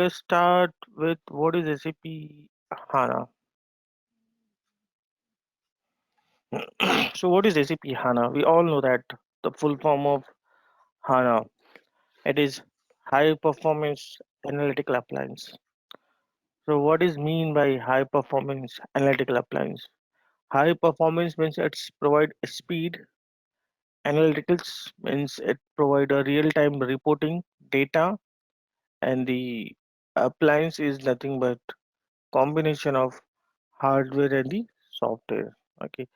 let's start with what is SAP HANA. So what is SAP HANA? We all know that the full form of HANA, it is high performance analytical appliance. So what is mean by high performance analytical appliance? High performance means it's provide speed. Analyticals means it provide a real-time reporting data, and the appliance is nothing but combination of hardware and the software. Okay,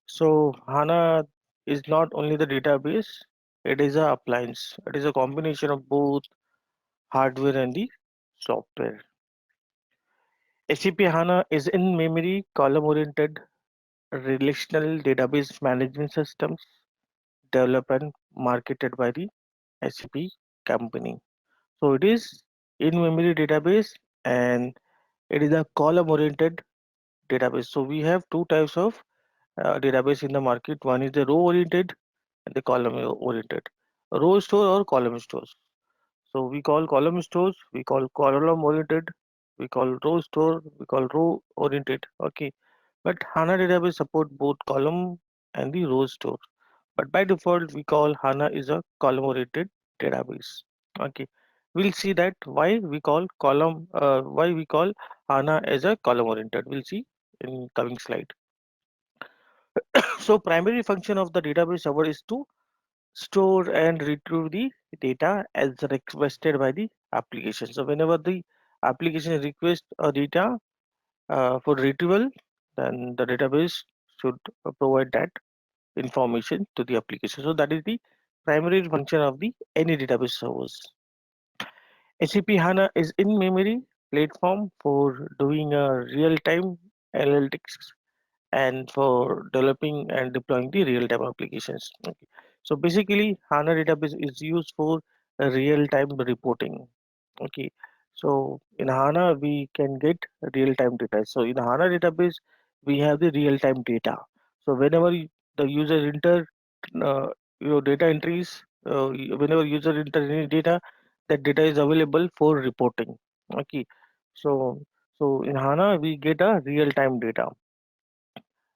so HANA is not only the database, it is a appliance. It is a combination of both hardware and the software. SAP HANA is in memory column oriented relational database management systems developed and marketed by the SAP company. So it is in-memory database and it is a column-oriented database. So we have two types of database in the market. One is the row-oriented and the column-oriented. Row store or column stores. So we call column stores, we call column-oriented, we call row store, we call row-oriented. Okay, but HANA database support both column and the row store. But by default, we call HANA is a column-oriented database. Okay, we'll see that why we call HANA as a column-oriented. We'll see in coming slide. So primary function of the database server is to store and retrieve the data as requested by the application. So whenever the application requests a data for retrieval, then the database should provide that information to the application. So that is the primary function of the any database servers. SAP HANA is in-memory platform for doing a real-time analytics and for developing and deploying the real-time applications. Okay. So basically, HANA database is used for real-time reporting. Okay. So in HANA, we can get real-time data. So in HANA database, we have the real-time data. So whenever the user enter your data entries, whenever user enter any data, that data is available for reporting. Okay. So in HANA, we get a real-time data,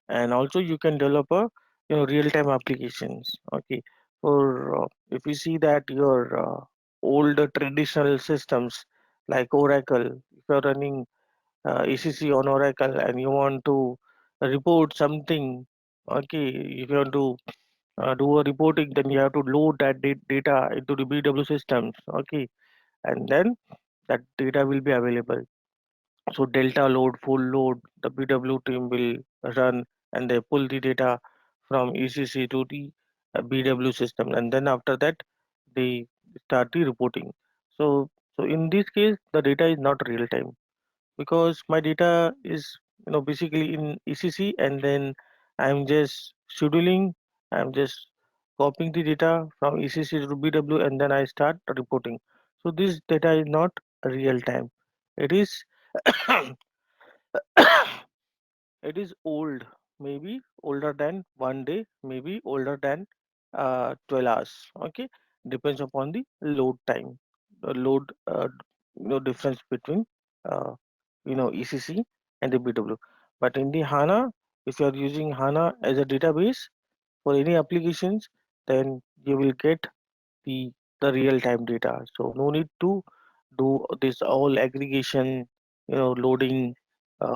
and also you can develop a real-time applications. Okay, for if you see that your old traditional systems like Oracle, if you're running ECC on Oracle and you want to report something, okay, if you want to do a reporting, then you have to load that data into the BW systems. Okay, and then that data will be available. So delta load, full load, the BW team will run and they pull the data from ECC to the BW system, and then after that they start the reporting. So in this case, the data is not real time because my data is basically in ECC, and then I'm just scheduling, I'm just copying the data from ECC to BW, and then I start reporting. So this data is not real time. It is it is old, maybe older than 1 day, maybe older than 12 hours. Okay, depends upon the load time, the load difference between ECC and the BW. But in the HANA, if you are using HANA as a database for any applications, then you will get the real time data. So no need to do this all aggregation, loading,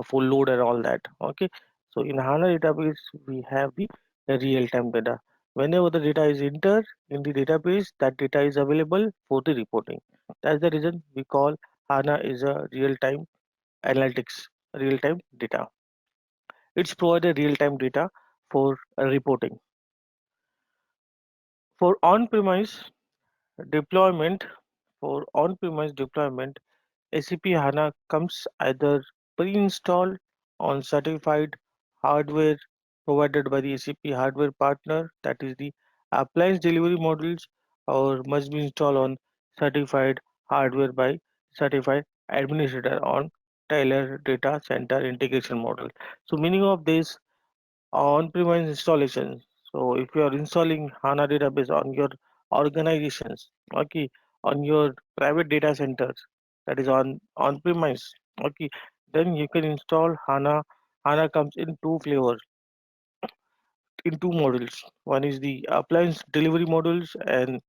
full load and all that. Okay, so in HANA database we have the real time data. Whenever the data is entered in the database, that data is available for the reporting. That's the reason we call HANA is a real time analytics, real time data. It's provided real time data for reporting. For on-premise deployment, for on-premise deployment, SAP HANA comes either pre-installed on certified hardware provided by the SAP hardware partner, that is the appliance delivery modules, or must be installed on certified hardware by certified administrator on Taylor Data Center integration model. So meaning of this on-premise installation. So if you are installing HANA database on your organizations, okay, on your private data centers, that is on premise. Okay, then you can install HANA. HANA comes in two flavors, in two models. One is the appliance delivery models, and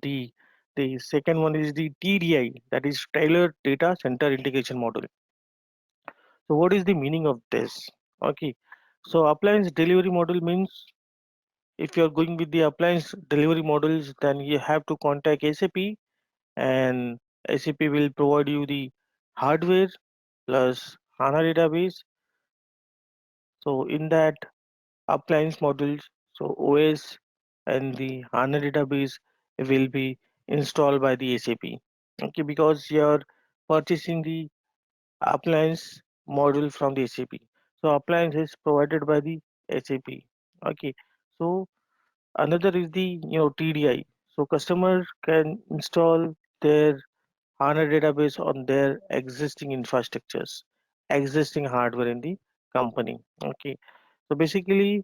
the the second one is the TDI, that is Trailer Data Center Integration Model. So what is the meaning of this? Okay, so appliance delivery model means if you are going with the appliance delivery models, then you have to contact SAP, and SAP will provide you the hardware plus HANA database. So in that appliance models, so OS and the HANA database will be installed by the SAP. Okay, because you're purchasing the appliance module from the SAP. So appliance is provided by the SAP. Okay, so another is the TDI. So customer can install their HANA database on their existing infrastructures, existing hardware in the company. Okay, so basically,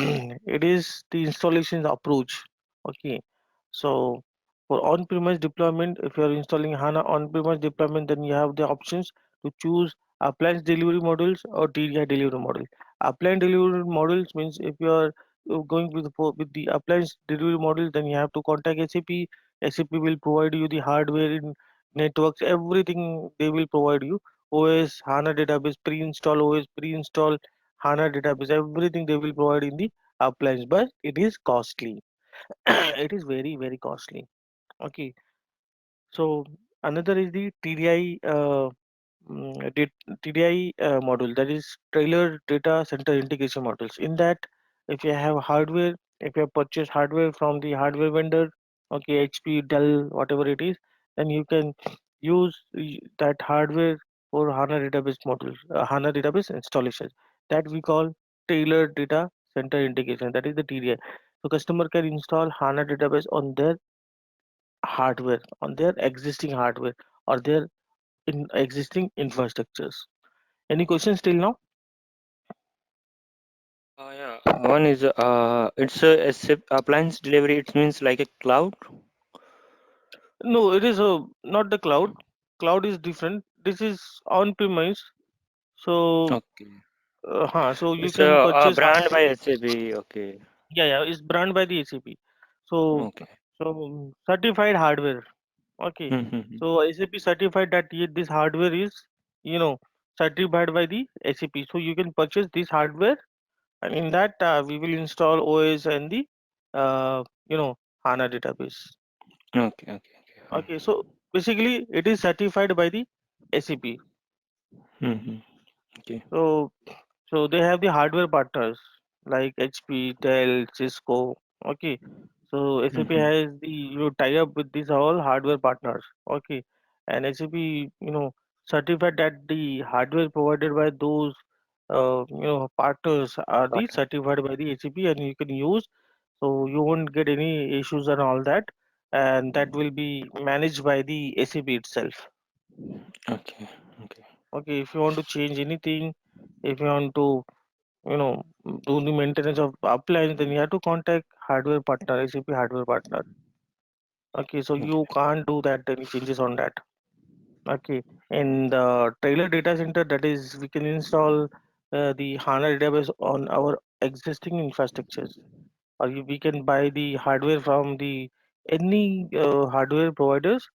it is the installation approach. Okay, so for on-premise deployment, if you are installing HANA on-premise deployment, then you have the options to choose appliance delivery models or TDI delivery model. Appliance delivery models means if you are going with the appliance delivery model, then you have to contact SAP. SAP will provide you the hardware in networks, everything they will provide you. OS, HANA database, pre-install OS, pre-install HANA database, everything they will provide in the appliance, but it is costly. It is very, very costly. Okay, so another is the TDI TDI model, that is Trailer Data Center Integration models. In that, if you have hardware, if you have purchased hardware from the hardware vendor, okay, HP, Dell, whatever it is, then you can use that hardware for HANA database models, HANA database installation. That we call Tailored Data Center Integration. That is the TDI. So customer can install HANA database on their hardware, on their existing hardware, or their existing infrastructures. Any questions till now? Yeah. One is it's a appliance delivery. It means like a cloud. No, it is not the cloud. Cloud is different. This is on premise. So, Okay. so you It's can a purchase brand hardware. by SAP. Okay. Yeah, yeah, it's brand by the SAP. So, Okay. certified hardware. Okay. Mm-hmm. So SAP certified that this hardware is, you know, certified by the SAP. So you can purchase this hardware, and in that we will install OS and the, uh, HANA database. Okay. Okay. Okay, so basically it is certified by the SAP. Mm-hmm. Okay. So they have the hardware partners like HP, Dell, Cisco. Okay, so SAP Mm-hmm. has the tie up with these all hardware partners. Okay, and SAP certified that the hardware provided by those partners are the Got certified by the SAP, and you can use. So you won't get any issues and all that, and that will be managed by the SAP itself. Okay. Okay. Okay, if you want to change anything, if you want to, you know, do the maintenance of appliance, then you have to contact hardware partner, SAP hardware partner. Okay, so you Okay. can't do that, any changes on that. Okay, in the trailer data center, that is, we can install the HANA database on our existing infrastructures, or we can buy the hardware from the any hardware providers,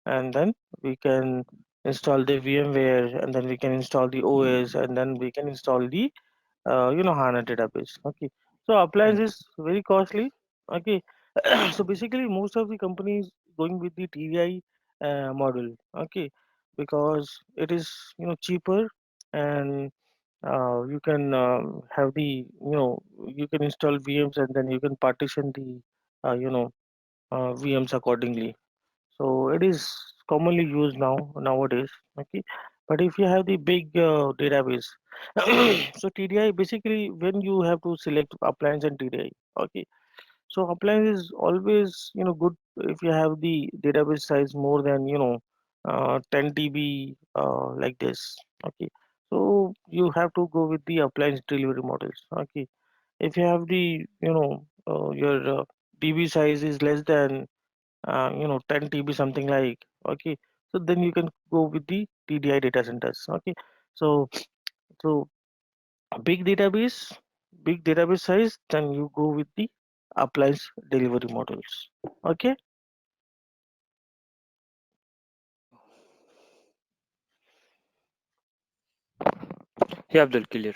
and then we can install the VMware, and then we can install the OS, and then we can install the HANA database. Okay, so appliance Okay. is very costly. Okay, so basically most of the companies going with the TDI model. Okay, because it is cheaper, and you can have the you can install VMs, and then you can partition the VMs accordingly. So it is commonly used nowadays. Okay, but if you have the big database, so TDI basically when you have to select appliance and TDI. Okay, so appliance is always good if you have the database size more than 10 TB like this. Okay, so you have to go with the appliance delivery models. Okay, if you have the your DB size is less than 10 TB something like. Okay, So then you can go with the TDI data centers. Okay, so so big database, big database size, then you go with the appliance delivery models. Okay, Yeah, Abdul, clear.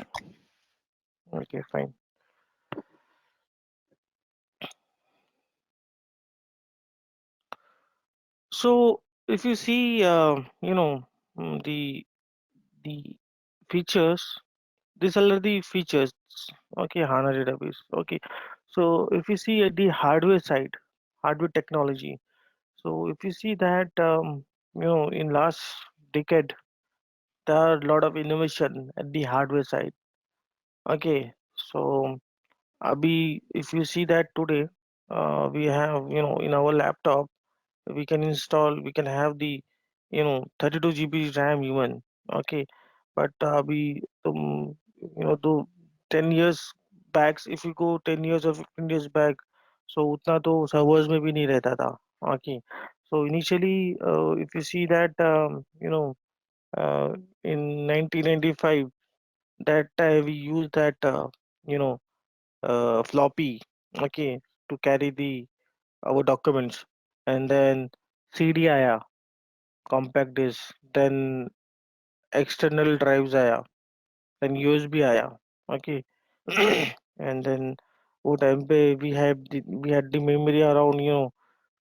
okay, fine. So if you see, the features, these are the features. Okay, HANA database. Okay, so if you see at the hardware side, hardware technology. So if you see that, in last decade, there are a lot of innovation at the hardware side. Okay, so if you see that today, we have, in our laptop, we can have the, 32 GB RAM even. Okay, but though 10 years back, if you go 10 years or 15 years back, so उतना तो servers में भी नहीं रहता था. Okay, so initially, if you see that, uh, in 1995, that time we used that, you know, floppy, okay, to carry the our documents, and then CD आया, compact disk, then external drives आया, then USB आया, okay, and then वो time पे we had the memory around,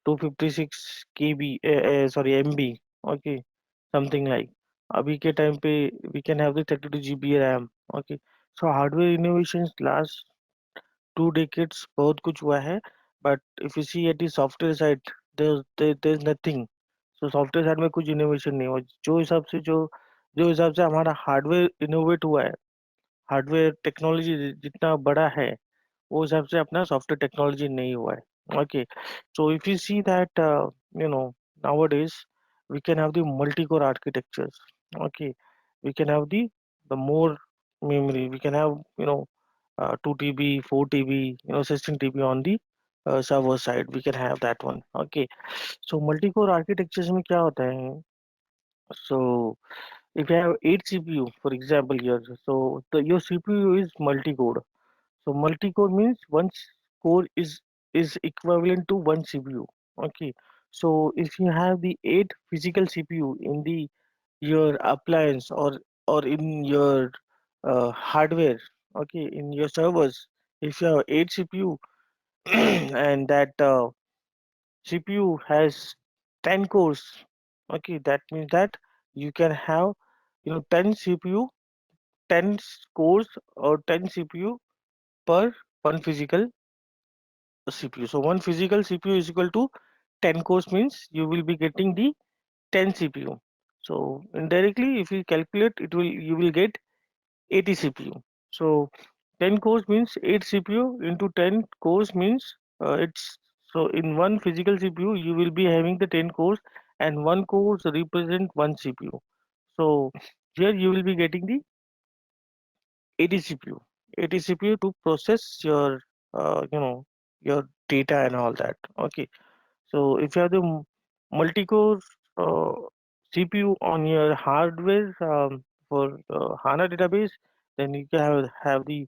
256 KB, sorry, MB, okay, something like. अभी के time पे we can have the 32 GB RAM, okay. So hardware innovations last 2 decades बहुत कुछ हुआ है, but if you see at the software side, there's nothing. So software side में कुछ innovation नहीं हुआ. जो हिसाब से हमारा हार्डवेयर इनोवेट हुआ है, हार्डवेयर टेक्नोलॉजी जितना बड़ा है, वो हिसाब से अपना सॉफ्टवेयर टेक्नोलॉजी नहीं हुआ है. Okay, so if you see that, you know nowadays we can have the multi-core architectures. Okay, we can have the more memory. We can have, 2 TB, 4 TB, 16 TB on the server side. We can have that one. Okay, so multi-core architectures में क्या होता है? So if you have 8 CPU, for example here, so your CPU is multi-core. So multi-core means core is equivalent to one CPU. Okay. So if you have the 8 physical CPU in the your appliance, or in your hardware, okay, in your servers, if you have 8 CPU and that CPU has 10 cores, okay, that means that you can have, 10 CPU, 10 cores, or 10 CPU per one physical CPU. So one physical CPU is equal to 10 cores, means you will be getting the 10 CPU. So indirectly, if you calculate, you will get 80 CPU. So 10 cores means 8 CPU into 10 cores means, it's so in one physical CPU you will be having the 10 cores, and one cores represent one CPU. So here you will be getting the 80 CPU, 80 CPU to process your, your data and all that. Okay, so if you have the multi-core uh, CPU on your hardware, for HANA database, then you can have the,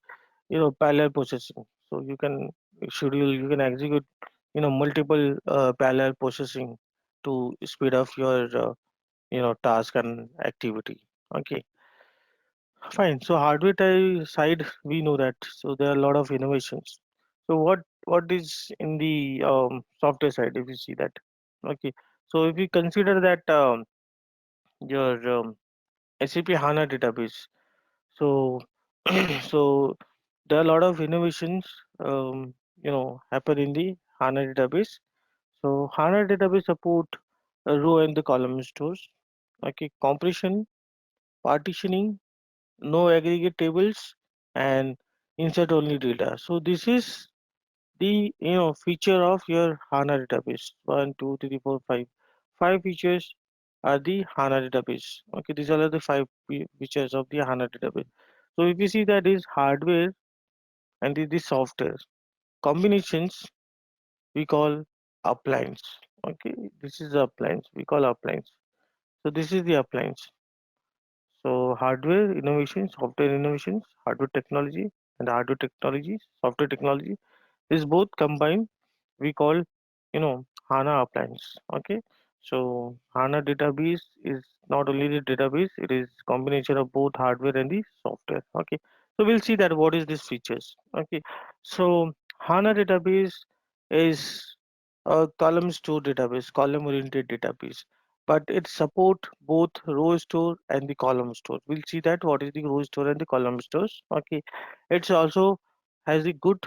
parallel processing. So you can execute, multiple parallel processing to speed up your, task and activity. Okay, fine. So hardware side, we know that. So there are a lot of innovations. So what is in the software side, if you see that? Okay. So if you consider that, your SAP HANA database, so so there are a lot of innovations, happen in the HANA database. So HANA database support row and the column stores. Okay, compression, partitioning, no aggregate tables, and insert only data. So this is the, feature of your HANA database. One, two, three, four, five. Five features are the HANA database. Okay, these are the five features of the HANA database. So if you see that is hardware and it is software combinations, we call appliance. Okay, this is the appliance. We call appliance. So this is the appliance. So hardware innovation, software innovations, hardware technology and hardware technology, software technology is both combined. We call, HANA appliance. Okay. So HANA database is not only the database, it is combination of both hardware and the software. Okay. So we'll see that what is these features. Okay. So HANA database is a column store database, column oriented database, but it support both row store and the column store. We'll see that what is the row store and the column stores. Okay. It's also has a good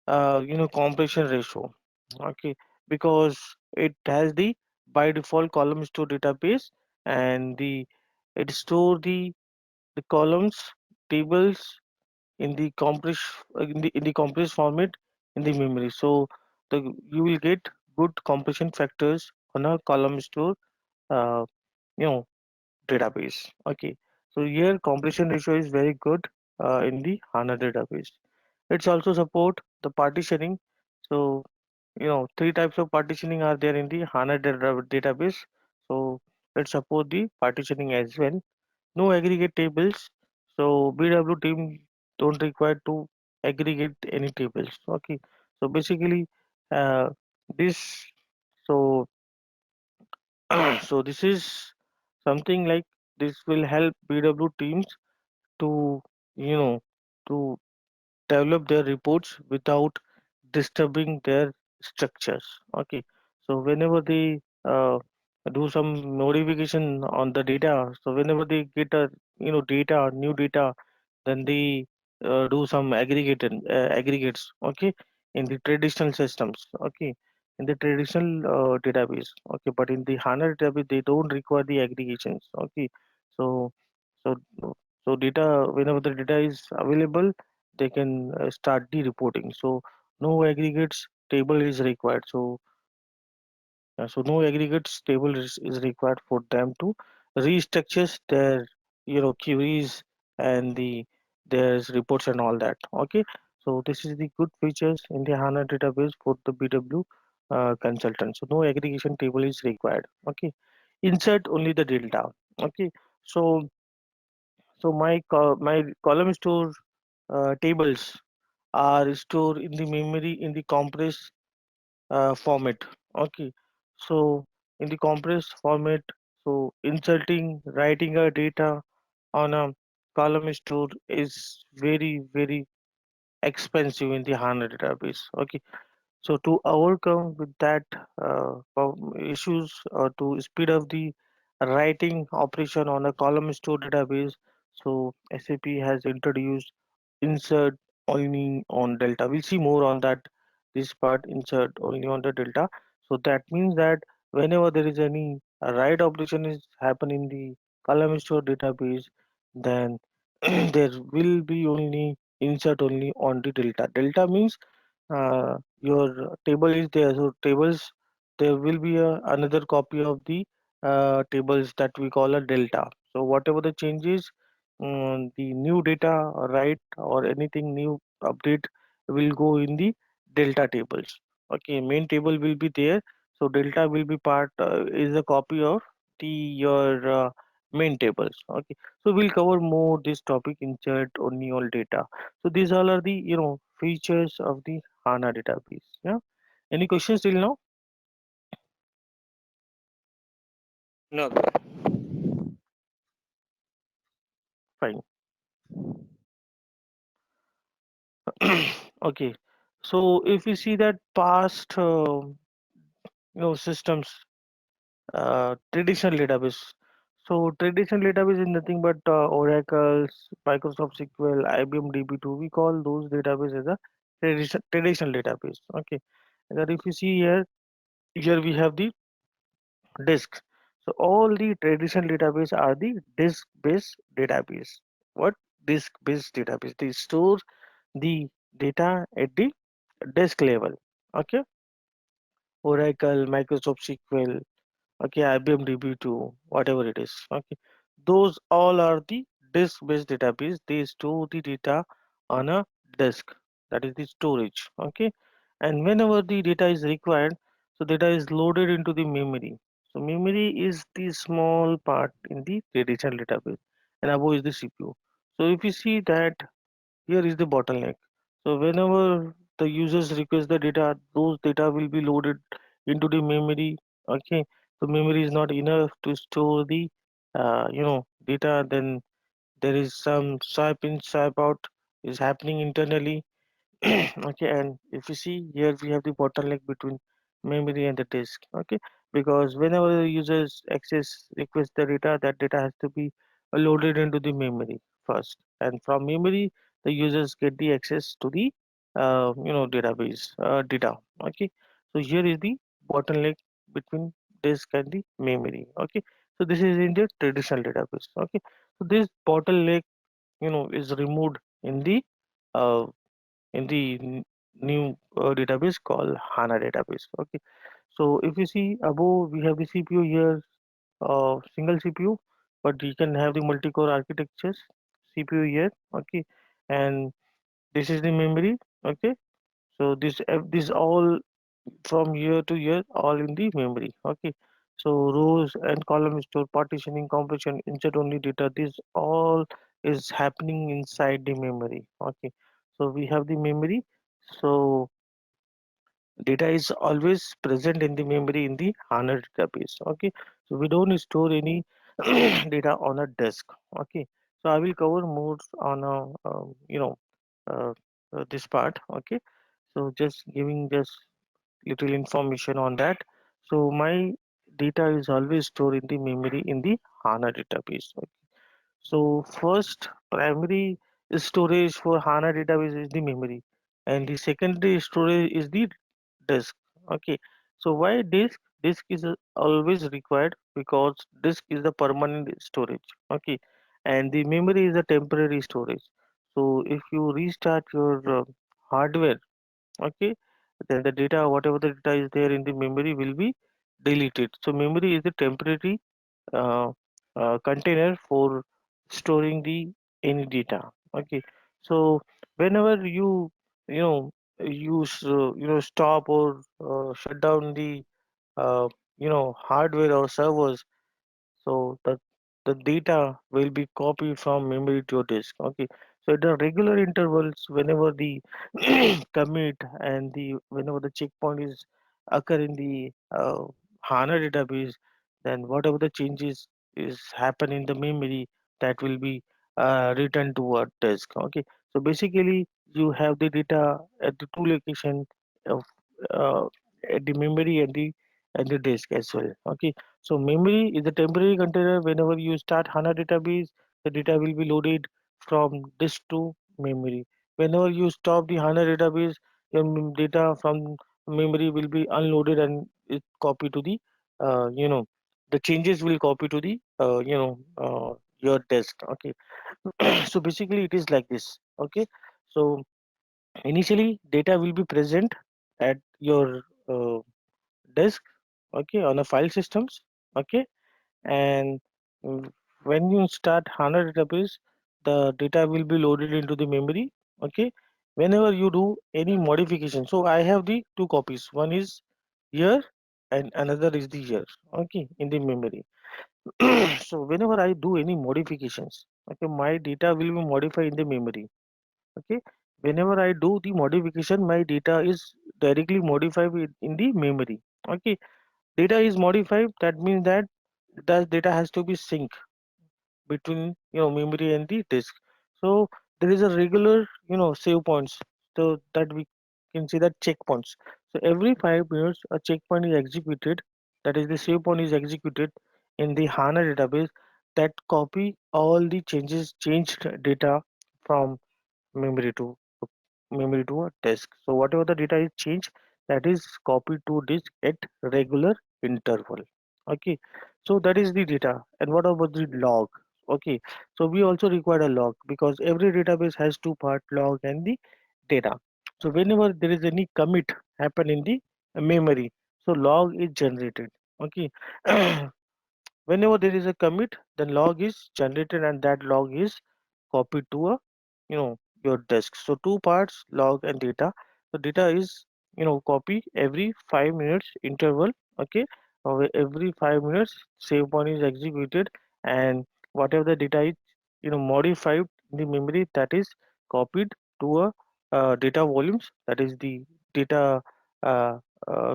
compression ratio. Okay, because it has the by default column store database, and the it store the columns tables in the compressed format in the memory. So the you will get good compression factors on a column store uh, you know database. Okay, so here compression ratio is very good in the HANA database. It's also support the partitioning. So three types of partitioning are there in the HANA database. So let's support the partitioning as well. No aggregate tables. So BW team don't require to aggregate any tables. Okay. So basically, uh, this so so this is something like this will help BW teams to you know to develop their reports without disturbing their structures. Okay, so whenever they do some modification on the data, so whenever they get a data, new data, then they do some aggregates. Okay, in the traditional systems. Okay, in the traditional database. Okay, but in the HANA database they don't require the aggregations. Okay, so so so data whenever the data is available they can start the reporting. So no aggregates table is required. So no aggregates table is required for them to restructure their queries and their reports and all that. Okay, so this is the good features in the HANA database for the BW consultant. So no aggregation table is required. Okay, insert only the delta. Okay, so my column store tables are stored in the memory in the compressed format. Okay, so in the compressed format, so inserting, writing a data on a column store is very expensive in the HANA database. Okay, so to overcome with that issues or to speed up the writing operation on a column store database, so SAP has introduced insert only on delta. We'll see more on that this part insert only on the delta. So that means that whenever there is any write operation is happen in the column store database, then there will be only insert only on the delta. Delta means your table is there. So tables, there will be another copy of the tables that we call a delta. So whatever the changes, the new data right or anything new update will go in the delta tables. Okay, main table will be there. So delta will be part is a copy of the your main tables. Okay, so we'll cover more this topic in chat only all data. So these all are the features of the HANA database. Yeah. Any questions till now? No, bro. Fine. Okay. So if you see that past systems, traditional database. So traditional database is nothing but Oracle's, Microsoft SQL, IBM DB2. We call those database as a traditional database. Okay. And that if you see here we have the disk. So all the traditional database are the disk-based database. What disk-based database? They store the data at the disk level. Okay, Oracle, Microsoft SQL, okay, IBM DB2, whatever it is. Okay, those all are the disk-based database. They store the data on a disk. That is the storage. Okay, and whenever the data is required, so data is loaded into the memory. So memory is the small part in the traditional database, and above is the CPU. So if you see that here is the bottleneck. So whenever the users request the data, those data will be loaded into the memory. Okay, so memory is not enough to store the data. Then there is some swipe in, swipe out is happening internally. Okay, and if you see here we have the bottleneck between memory and the disk. Okay, because whenever the users access request the data, that data has to be loaded into the memory first, and from memory the users get the access to the database data. Okay, so here is the bottleneck between disk and the memory. Okay, so this is in the traditional database. Okay, so this bottleneck is removed in the uh, new database called HANA database. Okay, so if you see above, we have the CPU here, single CPU, but you can have the multi-core architectures CPU here. Okay, and this is the memory. Okay, so this all from year to year all in the memory. Okay, so rows and column store partitioning compression insert only data, this all is happening inside the memory. Okay, so we have the memory. So data is always present in the memory in the HANA database. Okay, so we don't store any data on a disk. Okay, so I will cover more on uh, this part. Okay, so just giving just little information on that. So my data is always stored in the memory in the HANA database. Okay. So first primary storage for HANA database is the memory, and the secondary storage is the disk. Okay, so why disk? Disk is always required because disk is the permanent storage. Okay, and the memory is a temporary storage. So if you restart your hardware, okay, then the data, whatever the data is there in the memory, will be deleted. So memory is a temporary uh, container for storing the any data. Okay, so whenever you know stop or shut down the hardware or servers, so the data will be copied from memory to your disk. Okay, so at the regular intervals, whenever the commit and the whenever the checkpoint is occur in the HANA database, then whatever the changes is happen in the memory, that will be returned to a disk. Okay, so basically you have the data at the two location of uh, at the memory and the disk as well. Okay, so memory is a temporary container. Whenever you start HANA database, the data will be loaded from disk to memory. Whenever you stop the HANA database, your data from memory will be unloaded and it copy to the the changes will copy to the your disk. Okay, so basically it is like this. Okay, so initially data will be present at your disk. Okay, on a file systems. Okay, and mm, when you start HANA database, the data will be loaded into the memory. Okay, whenever you do any modification, so I have the two copies, one is here and another is the here. Okay, in the memory. So whenever I do any modifications, okay, my data will be modified in the memory. Okay, whenever I do the modification, my data is directly modified in the memory. Okay, data is modified, that means that the data has to be sync between memory and the disk. So there is a regular save points, so that we can see that checkpoints. So every 5 minutes a checkpoint is executed, that is the save point is executed in the HANA database, that copy all the changed data from memory to a disk. So whatever the data is changed, that is copied to disk at regular interval. Okay, so that is the data. And what about the log? Okay, so we also require a log because every database has two part, log and the data. So whenever there is any commit happen in the memory, so log is generated. Okay, whenever there is a commit, then log is generated and that log is copied to a your disk. So two parts, log and data. So data is copy every 5 minutes interval. Okay, every 5 minutes save point is executed, and whatever the data is modified in the memory, that is copied to a data volumes, that is the data. uh,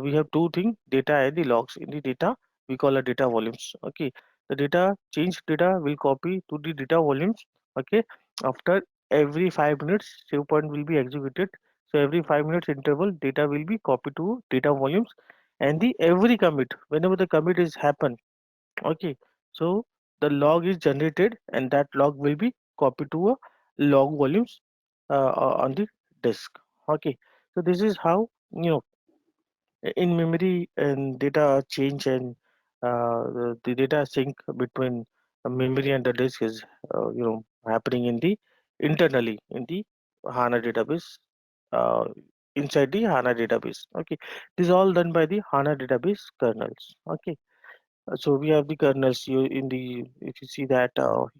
we have two things, data and the logs. In the data we call a data volumes. Okay, the data change data will copy to the data volumes. Okay, after every 5 minutes save point will be executed. So every 5 minutes interval data will be copied to data volumes, and the every commit, whenever the commit is happen, okay, so the log is generated and that log will be copied to a log volumes on the disk. Okay, so this is how in memory and data change, and the data sync between memory and the disk is happening in the internally in the HANA database, uh, inside the HANA database. Okay, this is all done by the HANA database kernels. Okay, so we have the kernels. You in the if you see that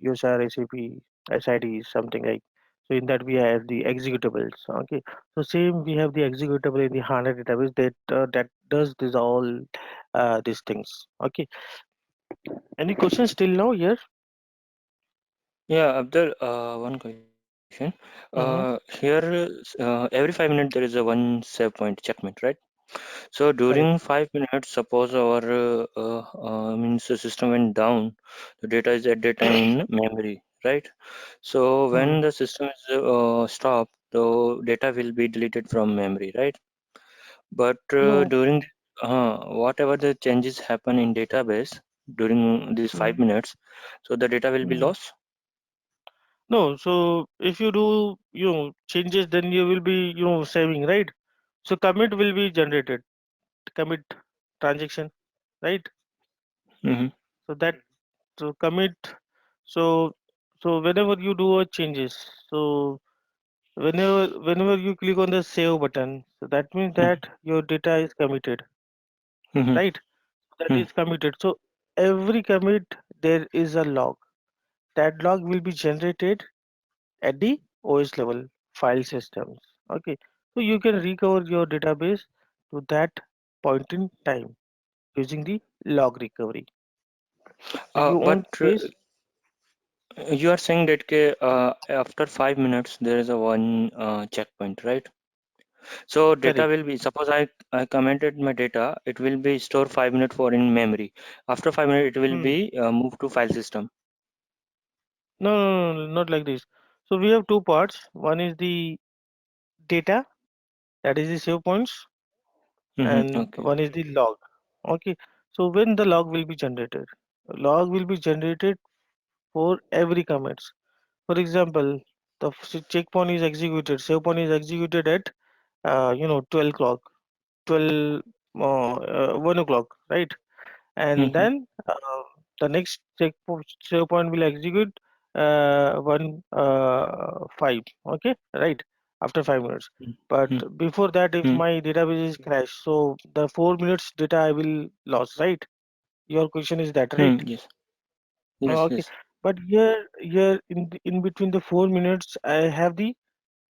USR, SAP, SID, something like. So in that we have the executables. Okay, so same we have the executable in the HANA database that does this all these things. Okay, any questions till now here? Yeah, Abdul, one question. Mm-hmm. Here, every 5 minutes there is a one save point checkpoint, right? So during Correct. 5 minutes, suppose our means the system went down, the data is at that time in memory, right? So Hmm. when the system is stopped, the data will be deleted from memory, right? But No. during whatever the changes happen in database during these Mm, 5 minutes, so the data will be mm. lost. No. So if you do changes, then you will be saving, right? So commit will be generated. Commit transaction, right? Mm-hmm, So that so commit. So whenever you do a changes, so whenever you click on the save button, so that means that your data is committed, mm-hmm, right? That is committed. So every commit there is a log. That log will be generated at the OS level file systems. Okay, so you can recover your database to that point in time using the log recovery. So you but won't face. you are saying that after 5 minutes there is a one checkpoint, right? So data Correct. will be, suppose I commented my data, it will be stored 5 minutes for in memory. After 5 minutes, it will Hmm. be moved to file system. No, no, no, no, not like this. So we have two parts. One is the data, that is the save points, and Okay. one is the log. Okay. So when the log will be generated, log will be generated for every commits. For example, the checkpoint is executed, save point is executed at 12 o'clock, 12 1 o'clock, right? And Mm-hmm. then the next save point will execute 1 5, okay, right, after 5 minutes. But before that, if Mm-hmm. my database is crashed, so the 4 minutes data I will lose, right? Your question is that, right? Yes. Yes. Okay, Yes. but here in between the 4 minutes I have the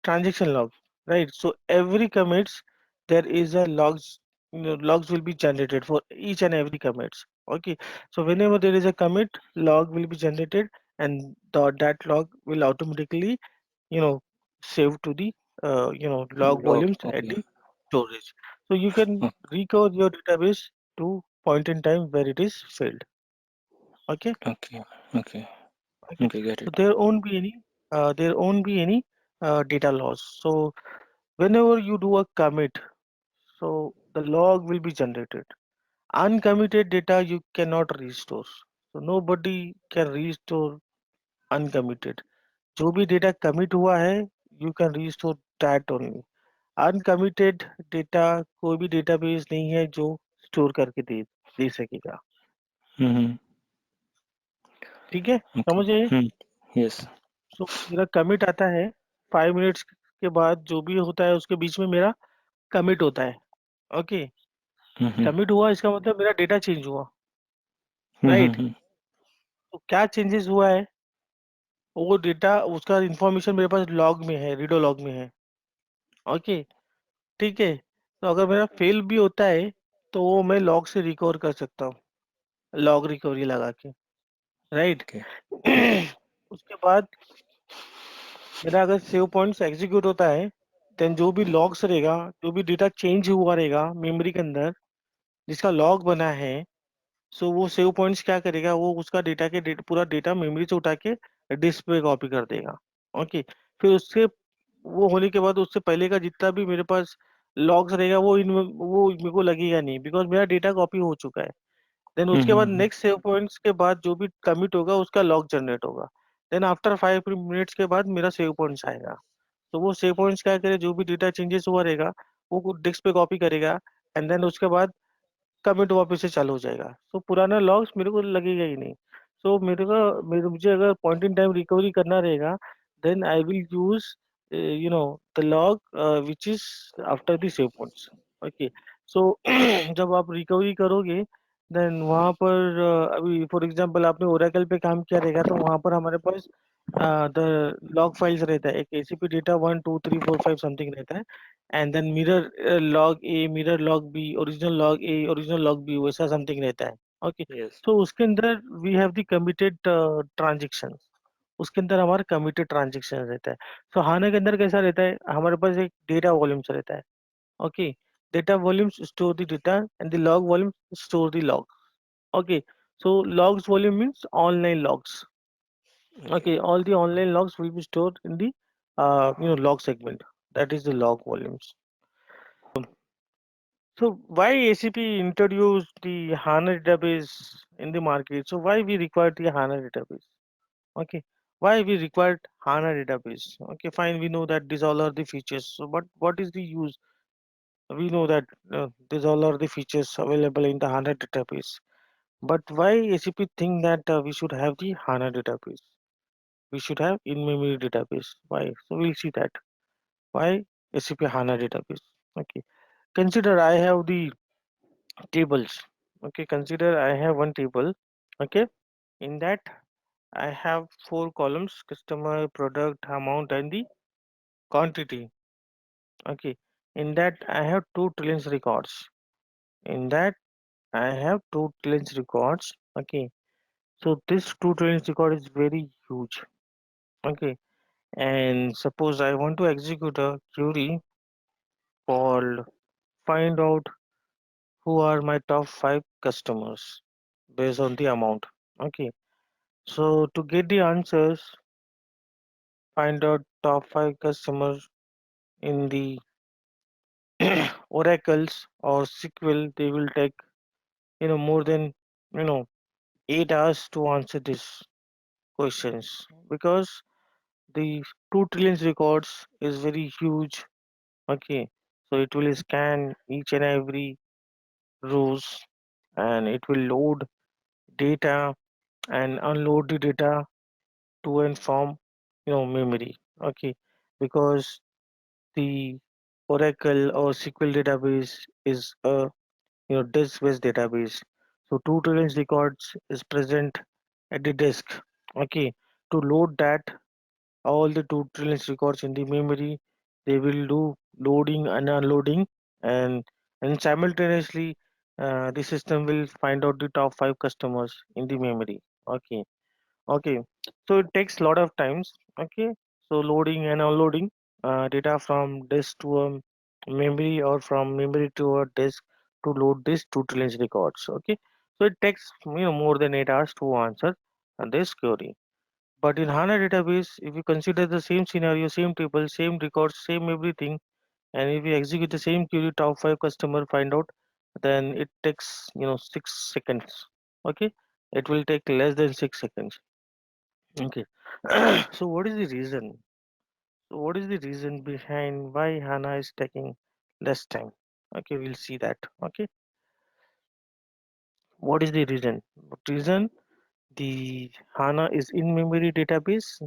transaction log, right? So every commits there is a logs, logs will be generated for each and every commits. Okay, so whenever there is a commit, log will be generated, and that log will automatically you know save to the log Log. volumes at Okay. the storage. So you can o- recover your database to point in time where it is failed. Okay, Okay. Okay. okay. Okay. Get So it. there won't be any data loss. So whenever you do a commit, so the log will be generated. Uncommitted data you cannot restore. So nobody can restore uncommitted. जो भी data commit हुआ है, you can restore that only. Uncommitted data कोई भी database नहीं है जो store करके दे सकेगा. Mm-hmm. ठीक है, Okay. समझ गए? Yes. So मेरा commit आता है 5 minutes के बाद, जो भी होता है उसके बीच में मेरा commit होता है. Okay, Mm-hmm. commit हुआ इसका मतलब मेरा data change हुआ, राइट? Mm-hmm. तो क्या चेंजेस हुआ है, वो डेटा उसका इंफॉर्मेशन मेरे पास लॉग में है, रीडो लॉग में है. ओके, ठीक है. तो अगर मेरा फेल भी होता है, तो वो मैं लॉग से रिकवर कर सकता हूँ, लॉग रिकवरी लगा के, राइट। Okay. उसके बाद मेरा अगर सेव पॉइंट्स एग्जीक्यूट होता है, देन जो भी लॉग्स रहेगा, जो भी डेटा चेंज हुआ रहेगा मेमोरी के अंदर, जिसका लॉग बना है, सो वो सेव पॉइंट्स क्या करेगा, वो उसका पूरा डेटा मेमोरी से उठा के डिस्क पे कॉपी कर देगा। ओके। फिर उससे वो होने के बाद उससे पहले का जितना भी मेरे पास लॉग्स रहेगा वो मेरे को लगेगा नहीं, बिकॉज मेरा डेटा कॉपी हो चुका है। देन उसके बाद Mm-hmm. नेक्स्ट सेव पॉइंट्स के बाद जो भी कमिट होगा उसका लॉग जनरेट होगा। देन आफ्टर 5 मिनट्स के बाद मेरा सेव पॉइंट्स आएगा। तो वो सेव पॉइंट्स क्या करे, जो भी डेटा चेंजेस हुआ रहेगा वो डिस्क पे कॉपी करेगा, एंड देन उसके बाद कमिट वापस से चालू हो जाएगा। तो पुराना लॉग्स मेरे को लगेगा ही नहीं। सो मुझे अगर पॉइंट इन टाइम रिकवरी करना रहेगा, then I will use the log which is after the save points. Okay. So जब आप रिकवरी करोगे, देन वहाँ पर अभी फॉर एग्जांपल आपने ओरेकल पे काम किया रहेगा, तो वहाँ पर हमारे पास द लॉग फाइल्स रहता है, एक एसीपी डेटा 1 2 3 4 5 समथिंग रहता है, and then mirror log A, mirror log B, original log A, original log B, वैसा समथिंग रहता है। ओके। Yes. सो उसके अंदर we have the committed transaction, उसके अंदर हमारा कमिटेड ट्रांजेक्शन रहता है। सो हाना के अंदर कैसा रहता है, हमारे पास एक डेटा वॉल्यूम्स रहता है। Okay. Data volumes store the data and the log volume store the log. Okay. So logs volume means online logs. Okay. Okay, all the online logs will be stored in the log segment. That is the log volumes. So why ACP introduced the HANA database in the market? So why we require the HANA database? Okay, why we required HANA database? Okay, fine. We know that these all are the features. So, but what is the use? We know that these all are the features available in the HANA database. But why ACP think that we should have the HANA database? We should have in-memory database. Why? So we'll see that. Why SAP HANA database? Okay. Consider I have the tables. Okay. Consider I have one table. Okay. In that I have four columns: customer, product, amount, and the quantity. Okay. In that I have two trillions records. In that I have two trillions records. Okay. So this two trillions record is very huge. Okay. And suppose I want to execute a query called find out who are my top five customers based on the amount. Okay, so to get the answers, find out top five customers in the oracles or SQL. They will take more than you know 8 hours to answer these questions, because the 2 trillion records is very huge. Okay, so it will scan each and every rows, and it will load data and unload the data to and from memory. Okay, because the Oracle or SQL database is a disk-based database, so 2 trillion records is present at the disk. Okay, to load that all the 2 trillion records in the memory, they will do loading and unloading, and simultaneously the system will find out the top five customers in the memory. Okay. Okay, so it takes a lot of times. Okay, so loading and unloading data from disk to a memory or from memory to a disk to load this 2 trillion records. Okay, so it takes more than 8 hours to answer this query. But in HANA database, if you consider the same scenario, same table, same records, same everything, and if you execute the same query, top five customer find out, then it takes 6 seconds. Okay, it will take less than 6 seconds. Okay. So what is the reason? So what is the reason behind why HANA is taking less time? Okay, we'll see that. Okay. What is the reason? Reason the HANA is in-memory database.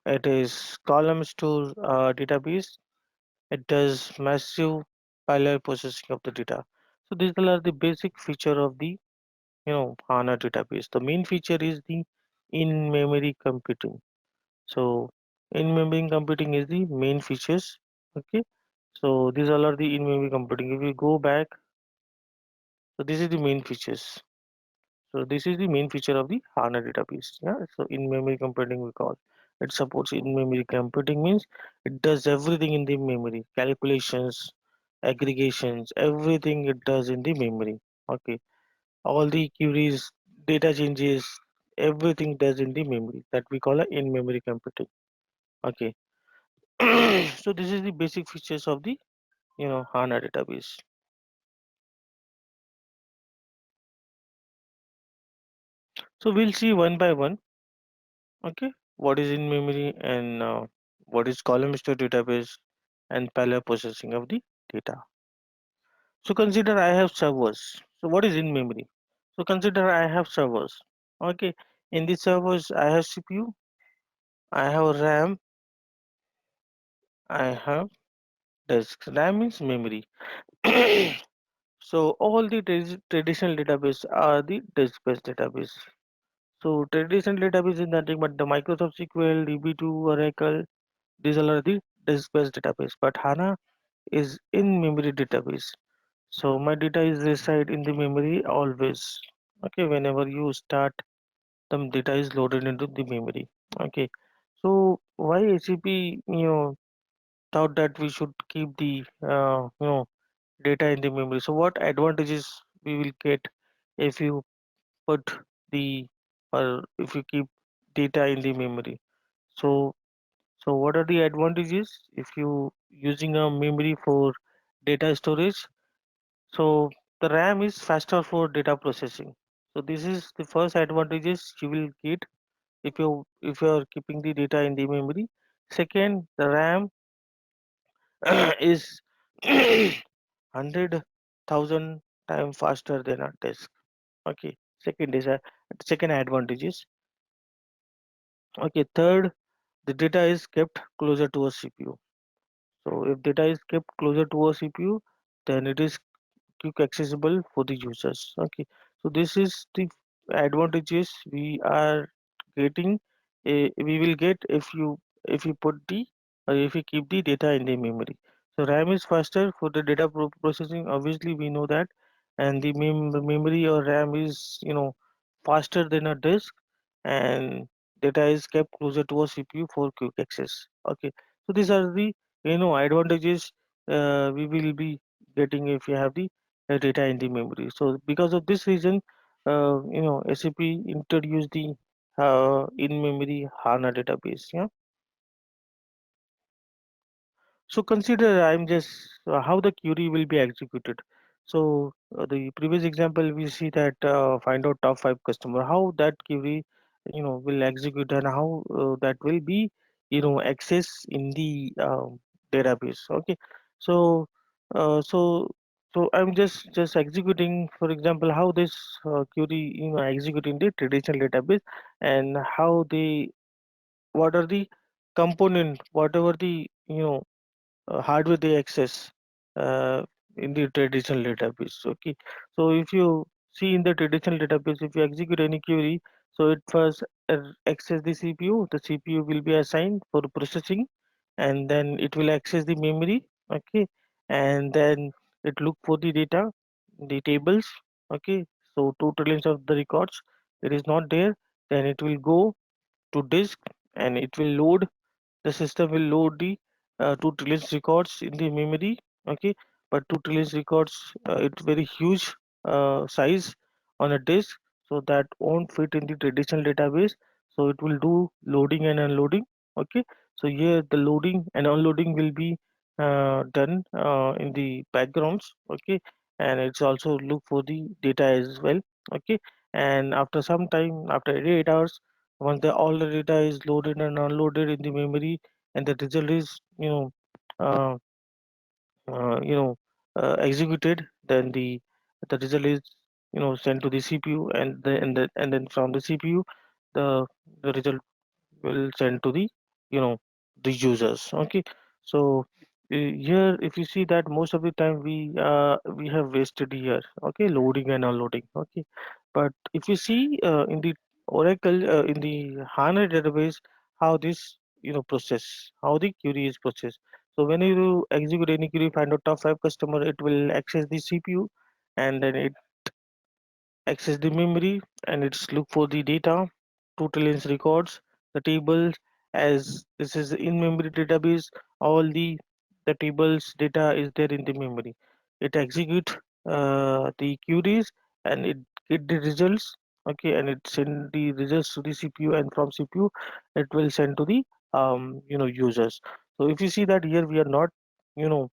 It is column store database. It does massive parallel processing of the data. So these are the basic feature of the HANA database. The main feature is the in-memory computing. So in memory computing is the main features. Okay. So these all are the in-memory computing. If we go back, so this is the main features. So this is the main feature of the HANA database. Yeah. So in-memory computing we call it supports in-memory computing means it does everything in the memory, calculations, aggregations, everything it does in the memory. Okay. All the queries, data changes, everything does in the memory that we call a in-memory computing. Okay. So this is the basic features of the HANA database. So we'll see one by one. Okay, what is in memory and what is column store database and parallel processing of the data. So consider I have servers. So what is in memory? So consider I have servers. Okay, in the servers I have CPU, I have RAM, I have disk. RAM means memory. So all the traditional database are the disk-based database. So traditional database is nothing but the Microsoft SQL, DB2, Oracle. These all are the disk-based database. But HANA is in memory database. So my data is reside in the memory always. Okay, whenever you start, the data is loaded into the memory. Okay, so why ACP thought that we should keep the data in the memory. So what advantages we will get if you put the or if you keep data in the memory? So what are the advantages if you using a memory for data storage? So the RAM is faster for data processing. So this is the first advantages you will get if you are keeping the data in the memory. Second, the RAM is 100,000 times faster than a disk. Okay. Second is a second advantage is okay. Third, the data is kept closer to a CPU. So if data is kept closer to a CPU, then it is quick accessible for the users. Okay, so this is the advantages we are getting. We will get if you put the or if you keep the data in the memory. So RAM is faster for the data processing. Obviously, we know that, and the memory or RAM is faster than a disk, and data is kept closer to a CPU for quick access. Okay, so these are the advantages we will be getting if you have the data in the memory. So because of this reason, SAP introduced the in-memory HANA database. Yeah. So consider I'm just how the query will be executed. So the previous example we see that find out top five customer how that query will execute and how that will be access in the database. Okay, so uh, so I'm just executing for example how this query execute in the traditional database and how they what are the component whatever the hardware they access uh, in the traditional database. Okay, so if you see in the traditional database, if you execute any query, so it first access the CPU. The CPU will be assigned for processing, and then it will access the memory. Okay, and then it look for the data, the tables. Okay, so total length of the records. It is not there, then it will go to disk and it will load the system will load the 2 trillion records in the memory. Okay, but 2 trillion records it's very huge size on a disk, so that won't fit in the traditional database, so it will do loading and unloading. Okay, so here the loading and unloading will be done in the backgrounds. Okay, and it's also look for the data as well. Okay, and after some time after 8 hours, once the all the data is loaded and unloaded in the memory and the result is uh, executed, then the result is sent to the CPU and then from the CPU the result will send to the you know the users. Okay, so here if you see that most of the time we have wasted here. Okay, loading and unloading. Okay, but if you see in the Oracle in the HANA database how this process how the query is processed. So when you execute any query, find out top 5 customer, it will access the CPU, and then it access the memory, and it's look for the data, total ins records, the tables. As this is in-memory database, all the tables data is there in the memory. It execute the queries, and it get the results. Okay, and it send the results to the CPU, and from CPU it will send to the users. So if you see that here, we are not you know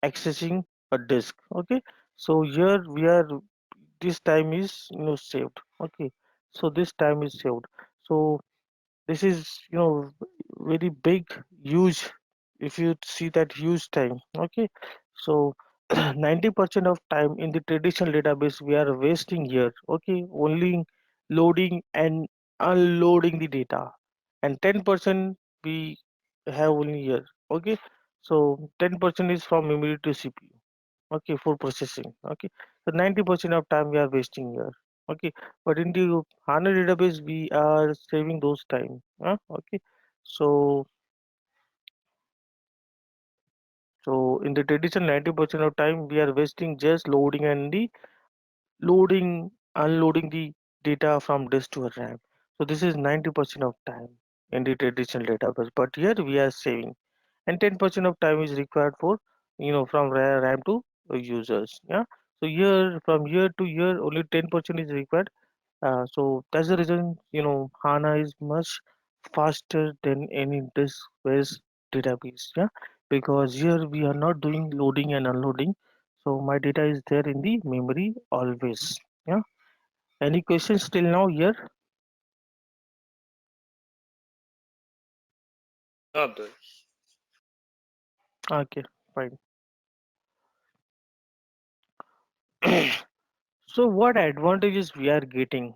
accessing a disk. Okay, so here we are, this time is saved. Okay, so this time is saved. So this is very big, huge. If you see that huge time. Okay, so 90% of time in the traditional database we are wasting here. Okay, only loading and unloading the data, and 10% we have only here. Okay, so 10% is from memory to CPU. Okay, for processing. Okay, so 90% of time we are wasting here. Okay, but in the HANA database we are saving those time. Okay, so in the traditional 90% of time we are wasting just loading and the loading, unloading the data from disk to a RAM. So this is 90% of time in the traditional database, but here we are saving, and 10% of time is required for from RAM to users. Yeah, so here from year to year only 10% is required. So that's the reason HANA is much faster than any disk-based database. Yeah, because here we are not doing loading and unloading, so my data is there in the memory always. Yeah. Any questions till now here? Yeah, Abdul. Okay, fine. So what advantages we are getting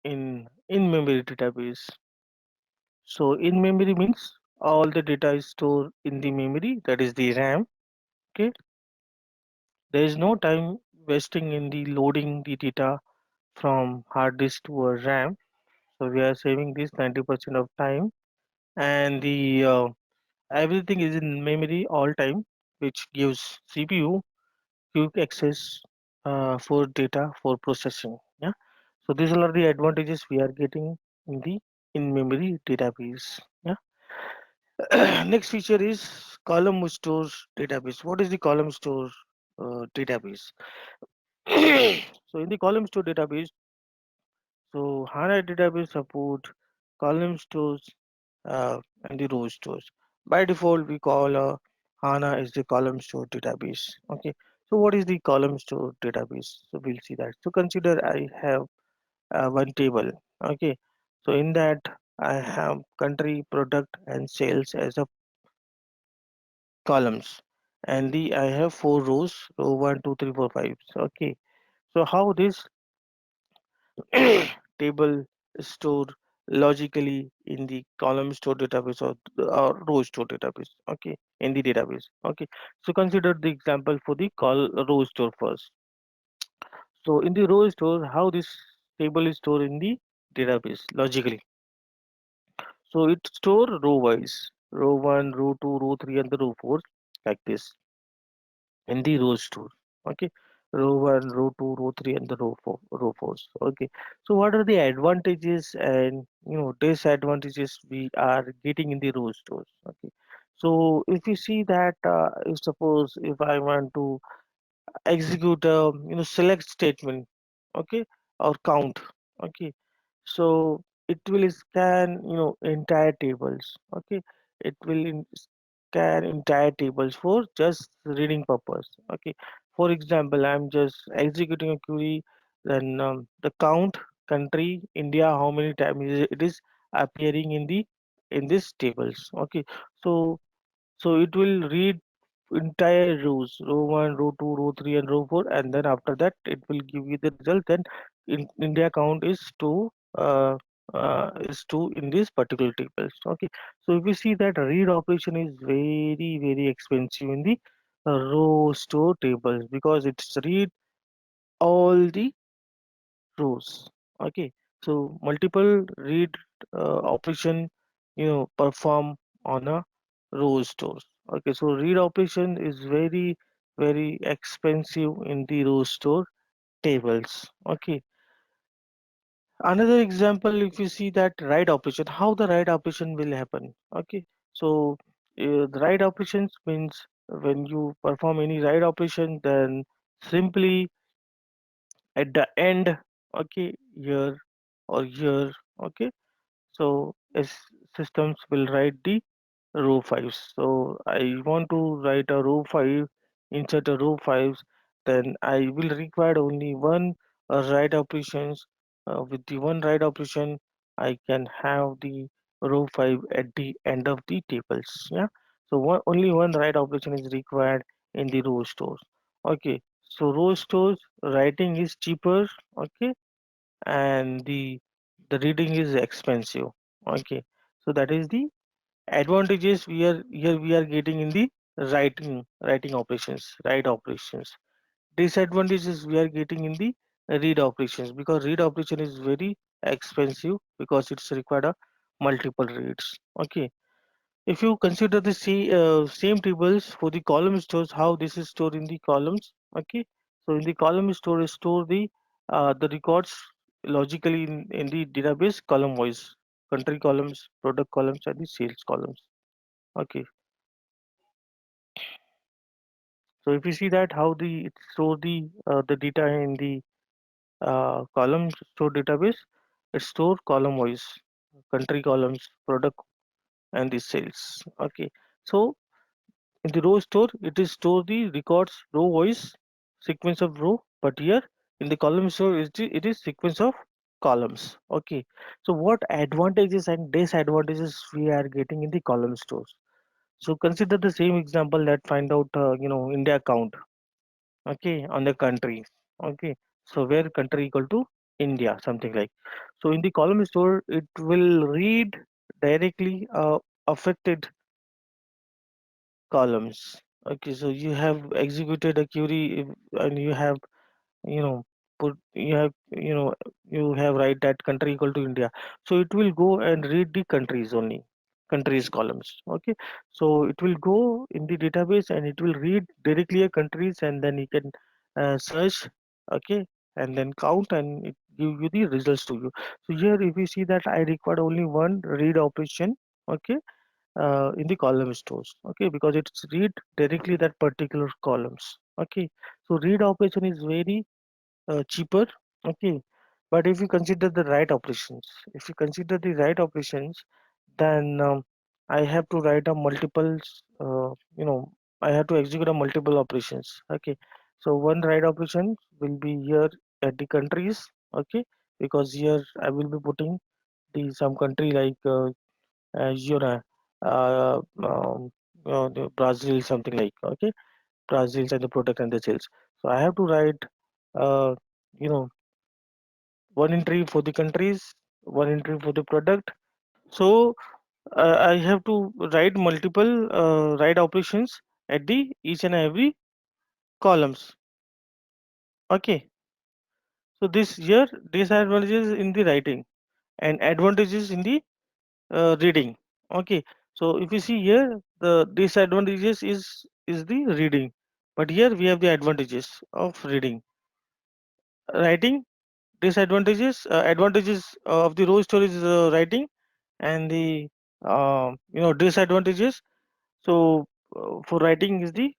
in memory database? So in memory means all the data is stored in the memory, that is the RAM. Okay, there is no time wasting in the loading the data from hard disk to a RAM. So we are saving this 90% of time, and the everything is in memory all time, which gives CPU quick access for data for processing. Yeah. So these are the advantages we are getting in the in memory database. Yeah. Next feature is column store database. What is the column store database? So in the column store database, so HANA database support column stores and the row stores. By default, we call HANA is the column store database. Okay. So what is the column store database? So we'll see that. So consider I have one table. Okay. So in that I have country, product, and sales as a columns, and the I have four rows, row one, two, three, four, five. Okay, so how this table store logically in the column store database or row store database? Okay, in the database. Okay, so consider the example for the call row store first. So in the row store, how this table is stored in the database logically? So it store row wise, row one, row two, row three, and the row four, like this in the row store. Okay, row one, row two, row three, and the row fours. Okay, so what are the advantages and disadvantages we are getting in the row stores? Okay, so if you see that, if suppose if I want to execute a select statement, okay, or count. Okay, so it will scan entire tables. Okay, it will scan entire tables for just reading purpose. Okay, for example, I'm just executing a query, then the count country India, how many times it is appearing in the in these tables. Okay, so it will read entire rows, row 1, row 2, row 3, and row 4, and then after that it will give you the result. Then in India count uh, is 2 in this particular tables. Okay, so if you see that read operation is very expensive in the row store tables, because it's read all the rows. Okay, so multiple read operation perform on a row stores. Okay, so read operation is very expensive in the row store tables. Okay, another example, if you see that write operation, how the write operation will happen. Okay, so the write operations means when you perform any write operation, then simply at the end, okay, here or here, okay, so as systems will write the row 5s. So I want to write a row 5, insert a row 5s, then I will require only one write operations. With the one write operation, I can have the row 5 at the end of the tables. Yeah. So only one write operation is required in the row stores. Okay. So row stores writing is cheaper. Okay, and the reading is expensive. Okay, so that is the advantages we are getting in the writing operations, write operations. Disadvantages we are getting in the read operations, because read operation is very expensive because it's required a multiple reads. Okay, if you consider the same tables for the column stores, how this is stored in the columns. Okay, so in the column store the records logically in the database column wise, country columns, product columns, and the sales columns. Okay, so if you see that how it store the data in the column store database, it store column wise, country columns, product, and the sales. Okay, so in the row store, it is store the records row wise sequence of row, but here in the column store, it is sequence of columns. Okay, so what advantages and disadvantages we are getting in the column stores? So consider the same example that find out India count. Okay, on the country. Okay, so where country equal to India, something like. So in the column store, it will read directly affected columns. Okay, so you have executed a query and you have, you know, put you have you have write that country equal to India. So it will go and read the countries only, countries columns. Okay, so it will go in the database and it will read directly a countries, and then you can search. Okay, and then count and it give you the results to you. So here if you see that I required only one read operation. Okay, in the column stores. Okay, because it's read directly that particular columns. Okay, so read operation is very cheaper. Okay, but if you consider the write operations, if you consider the write operations, then I have to write a multiples. I have to execute a multiple operations. Okay, so one write operation will be here at the countries. Okay, because here I will be putting the some country like you know, the Brazil, something like. Okay, Brazil and the product and the sales. So I have to write, uh, you know, one entry for the countries, one entry for the product. So I have to write multiple write operations at the each and every columns. Okay, so this here disadvantages in the writing and advantages in the reading. Okay, so if you see here, the disadvantages is the reading, but here we have the advantages of reading. Writing advantages of the row storage is writing, and the disadvantages. So for writing is the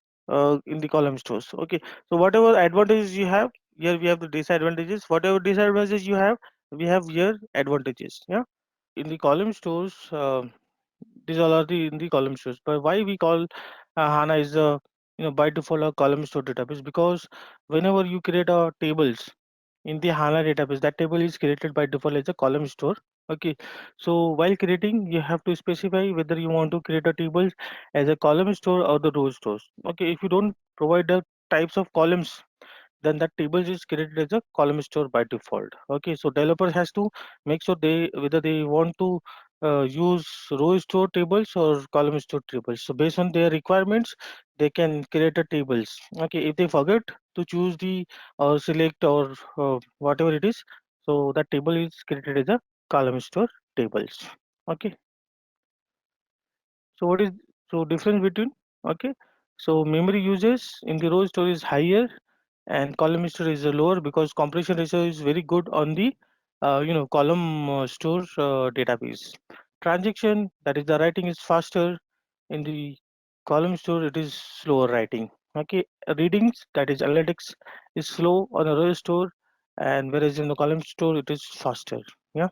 in the column stores. Okay, so whatever advantages you have, here we have the disadvantages. Whatever disadvantages you have, we have here advantages. Yeah, in the column stores. These all are the in the column stores. But why we call HANA is a by default a column store database? Because whenever you create a tables in the HANA database, that table is created by default as a column store. Okay, so while creating, you have to specify whether you want to create a table as a column store or the row stores. Okay, if you don't provide the types of columns, then that table is created as a column store by default. Okay, so developer has to make sure they whether they want to use row store tables or column store tables. So based on their requirements, they can create a tables. Okay, if they forget to choose the or select or whatever it is, so that table is created as a column store tables. Okay, so what is So difference between, okay. So memory uses in the row store is higher and column store is lower because compression ratio is very good on the column store database. Transaction, that is the writing is faster in the column store, it is slower writing. Okay, readings, that is analytics, is slow on a row store, and whereas in the column store it is faster. Yeah.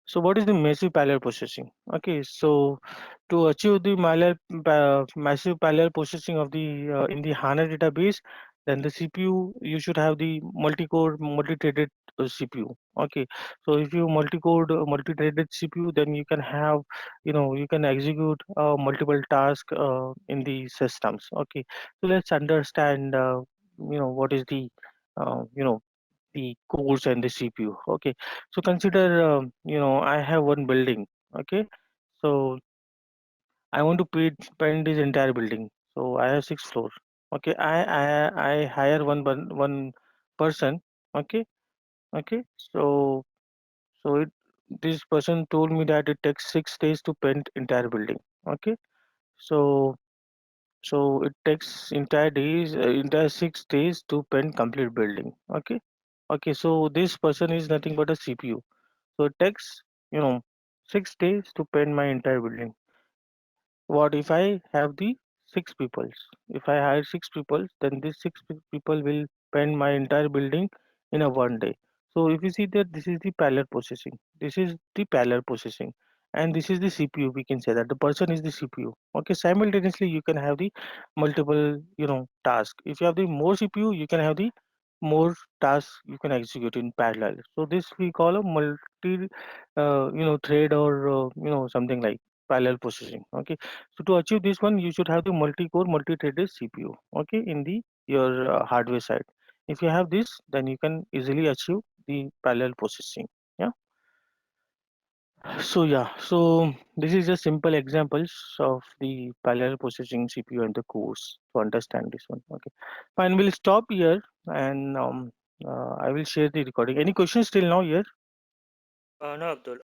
So what is the massive parallel processing? Okay, so to achieve the massive parallel processing of the in the HANA database, then the CPU you should have the multi-core, multi-threaded CPU. Okay, so if you multi-core, multi-threaded CPU, then you can have, you can execute multiple tasks in the systems. Okay, so let's understand, what is the cores and the CPU. Okay, so consider, I have one building. Okay, so I want to paint this entire building. So I have 6 floors. Okay, I hire one person. Okay, okay. So this person told me that it takes 6 days to paint entire building. Okay, so it takes entire 6 days to paint complete building. Okay, okay. So this person is nothing but a CPU. So it takes, you know, 6 days to paint my entire building. What if I have the 6 people? If I hire 6 people, then these people will paint my entire building in a one day. So if you see that this is the parallel processing, this is the parallel processing, and this is the CPU. We can say that the person is the CPU. Okay, simultaneously you can have the multiple, task. If you have the more CPU, you can have the more tasks you can execute in parallel. So this we call a thread, or something like parallel processing. Okay, so to achieve this one, you should have the multi-core, multi-threaded CPU. Okay, in the your hardware side. If you have this, then you can easily achieve the parallel processing. Yeah. So yeah, so this is just simple examples of the parallel processing CPU and the cores to understand this one. Okay, fine. We'll stop here, and I will share the recording. Any questions till now here? No, Abdul.